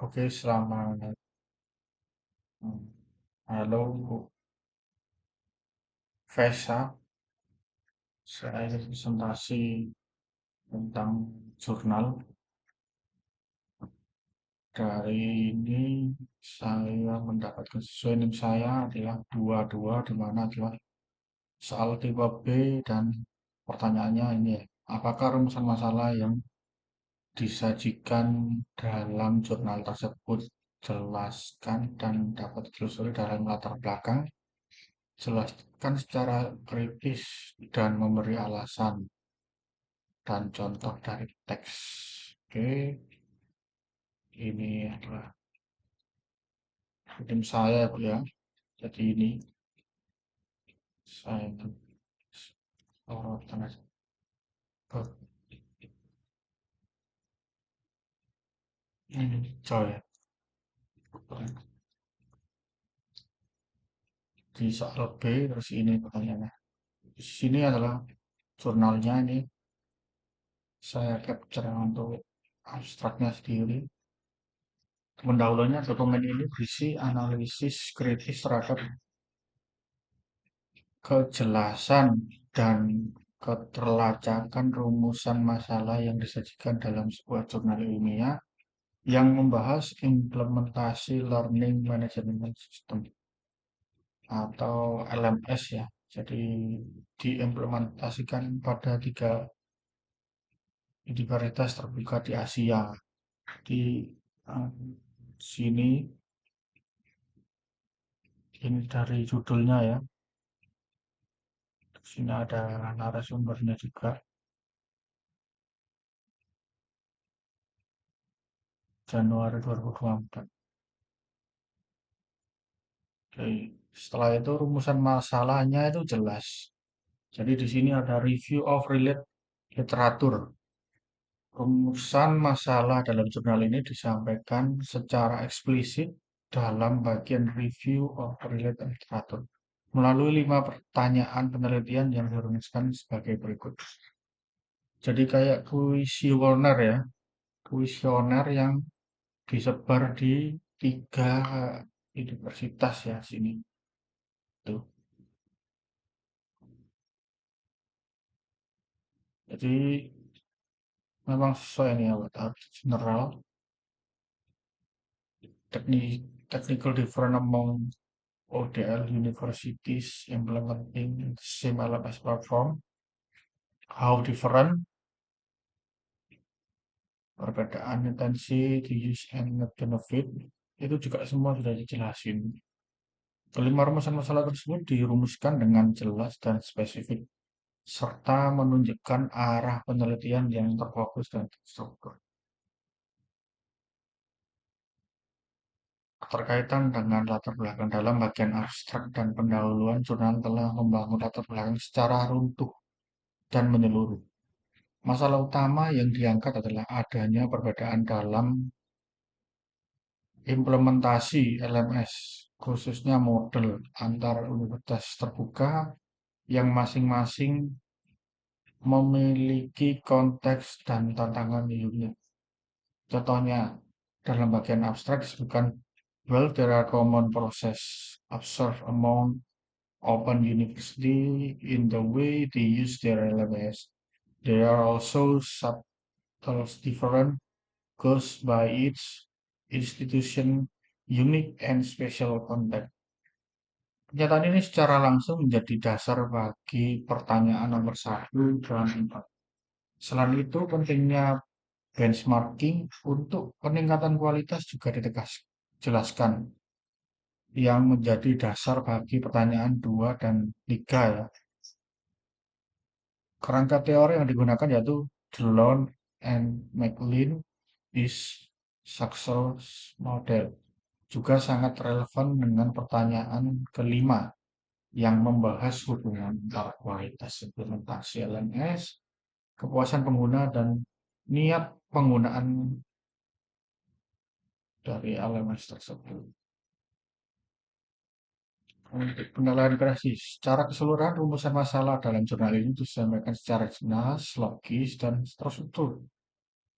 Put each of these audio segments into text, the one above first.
Oke, selamat. Halo, Vesa. Saya ingin presentasi tentang jurnal. Dari ini saya mendapatkan sesuai NIM saya adalah 22, di mana adalah soal tipe B dan pertanyaannya ini ya. Apakah rumusan masalah yang disajikan dalam jurnal tersebut jelaskan dan dapat ditelusuri dalam latar belakang? Jelaskan secara kritis dan memberi alasan dan contoh dari teks. Oke, ini adalah tim saya ya, Bu ya. Jadi ini saya sorotan aja. Oh, ini coy. Di soal B terus ini pertanyaannya. Di sini adalah jurnalnya ini saya capture untuk abstraknya sendiri. Pendahulunya dokumen ini berisi analisis kritis terhadap kejelasan dan keterlacakan rumusan masalah yang disajikan dalam sebuah jurnal ilmiah yang membahas implementasi Learning Management System atau LMS ya. Jadi diimplementasikan pada tiga universitas terbuka di Asia. Di eh, sini ini dari judulnya ya. Di sini ada narasumbernya juga. Januari 2024. Oke. Setelah itu rumusan masalahnya itu jelas. Jadi di sini ada review of related literatur. Rumusan masalah dalam jurnal ini disampaikan secara eksplisit dalam bagian review of related literatur melalui 5 pertanyaan penelitian yang dirumuskan sebagai berikut. Jadi kayak kuesioner ya, kuesioner yang disebar di 3 universitas ya sini. Tuh. Jadi memang sesuai nih ya buat general technical difference among ODL universities implementing same LMS platform, how different, perbedaan intensi, the use and benefit, itu juga semua sudah dijelasin. Kelima rumusan masalah tersebut dirumuskan dengan jelas dan spesifik, serta menunjukkan arah penelitian yang terfokus dan terstruktur. Keterkaitan dengan latar belakang dalam bagian abstrak dan pendahuluan, jurnal telah membangun latar belakang secara runtuh dan menyeluruh. Masalah utama yang diangkat adalah adanya perbedaan dalam implementasi LMS, khususnya model antar universitas terbuka yang masing-masing memiliki konteks dan tantangan unik. Contohnya, dalam bagian abstrak disebutkan, well, there are common process observed among open university in the way they use their LMS. There are also subtle different caused by each institution unique and special context. Pernyataan ini secara langsung menjadi dasar bagi pertanyaan nomor 1 dan 4. Selain itu, pentingnya benchmarking untuk peningkatan kualitas juga jelaskan yang menjadi dasar bagi pertanyaan 2 dan 3 ya. Kerangka teori yang digunakan yaitu Delon and McLean is success model. Juga sangat relevan dengan pertanyaan kelima yang membahas hubungan antara kualitas implementasi LMS, kepuasan pengguna, dan niat penggunaan dari LMS tersebut. Untuk penilaian kreasi, secara keseluruhan rumusan masalah dalam jurnal ini disampaikan secara jelas, logis, dan terstruktur.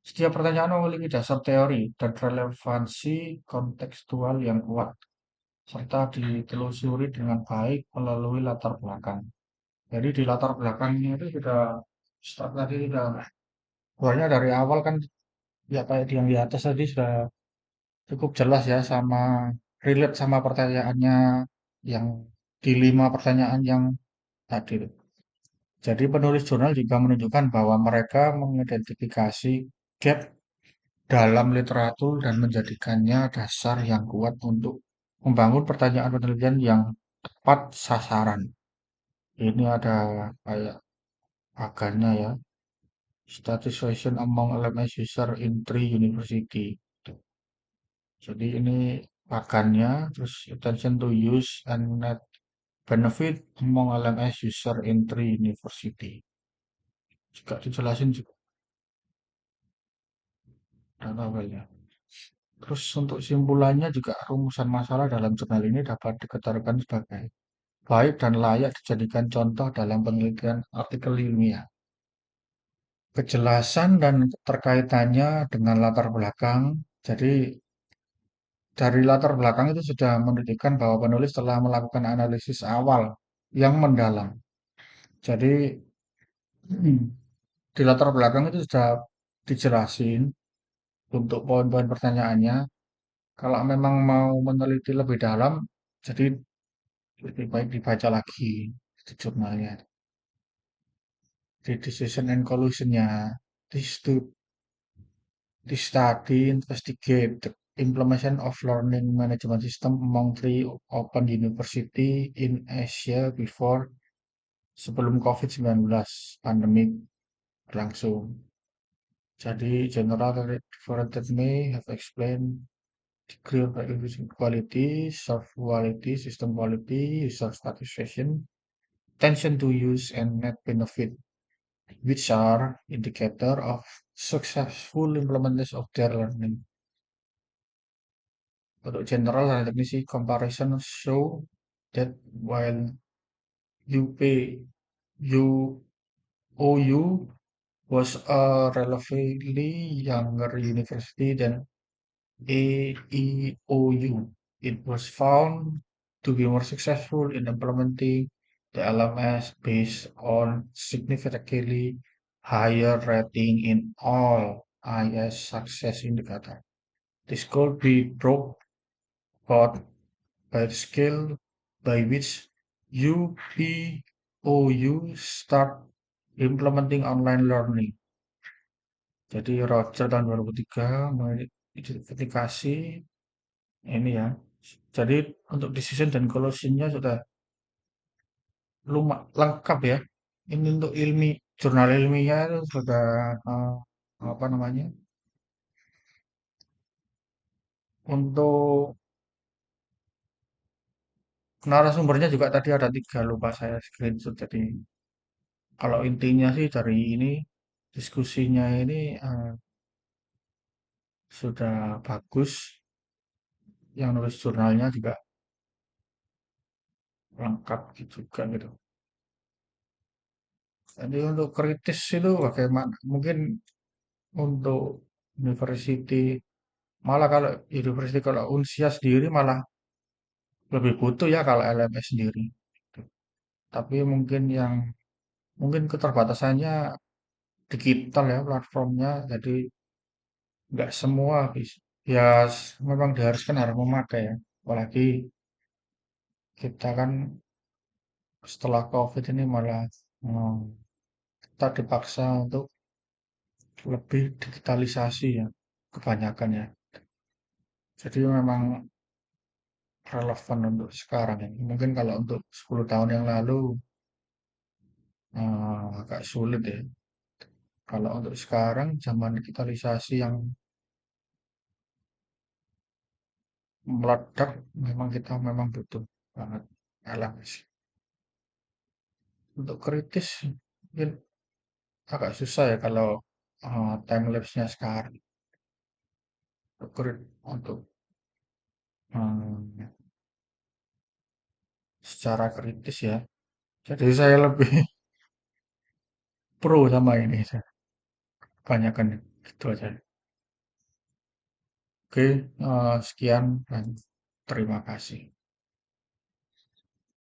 Setiap pertanyaan memiliki dasar teori dan relevansi kontekstual yang kuat, serta ditelusuri dengan baik melalui latar belakang. Jadi di latar belakangnya itu sudah start tadi sudah pokoknya dari awal kan ya kayak yang di atas tadi sudah cukup jelas ya sama relate sama pertanyaannya yang di 5 pertanyaan yang tadi. Jadi penulis jurnal juga menunjukkan bahwa mereka mengidentifikasi gap dalam literatur dan menjadikannya dasar yang kuat untuk membangun pertanyaan penelitian yang tepat sasaran. Ini ada kayak agarnya ya. Satisfaction among LMS user in three university. Jadi ini pagannya, terus attention to use and net benefit among LMS user in three university. Juga dijelasin juga dan tabelnya. Terus untuk simpulannya juga rumusan masalah dalam jurnal ini dapat diketarkan sebagai baik dan layak dijadikan contoh dalam penelitian artikel ilmiah. Kejelasan dan terkaitannya dengan latar belakang. Jadi dari latar belakang itu sudah menunjukkan bahwa penulis telah melakukan analisis awal yang mendalam. Jadi di latar belakang itu sudah dijelasin untuk poin-poin pertanyaannya. Kalau memang mau meneliti lebih dalam, jadi lebih baik dibaca lagi di jurnalnya. Di decision and conclusionnya, this study investigate the implementation of learning management system among three open university in Asia before sebelum COVID-19 pandemi berlangsung. Jadi, general referred may have explained degree of education quality, soft quality, system quality, user satisfaction, attention to use, and net benefit, which are indicator of successful implementation of their learning. Untuk general dan teknisi comparison show that while UP OU was a relatively younger university than AEOU. It was found to be more successful in implementing the LMS based on significantly higher rating in all IS success indicators. This could be brought about by the scale by which UPOU start implementing online learning. Jadi Roger tahun 2003 mengidentifikasi ini ya. Jadi untuk decision dan conclusion-nya sudah lengkap ya. Ini untuk jurnal ilmiah itu sudah apa namanya? Untuk narasumbernya juga tadi ada 3 lupa saya screenshot. Jadi kalau intinya sih dari ini diskusinya ini sudah bagus. Yang nulis jurnalnya juga lengkap juga gitu. Jadi untuk kritis itu bagaimana? Mungkin untuk university, malah kalau university kalau Unsia sendiri malah lebih butuh ya kalau LMS sendiri. Tapi mungkin keterbatasannya digital ya platformnya, jadi nggak semua bisa. Ya memang diharuskan harus memakai ya. Apalagi kita kan setelah COVID ini malah hmm, kita dipaksa untuk lebih digitalisasi ya kebanyakan ya. Jadi memang relevan untuk sekarang ini. Mungkin kalau untuk 10 tahun yang lalu agak sulit ya. Kalau untuk sekarang zaman digitalisasi yang meledak, memang kita memang butuh banget LMS. Untuk kritis mungkin agak susah ya kalau time lapse-nya sekarang. Untuk secara kritis ya. Jadi saya lebih pro sama ini, kebanyakan gitu aja. Oke, sekian dan terima kasih.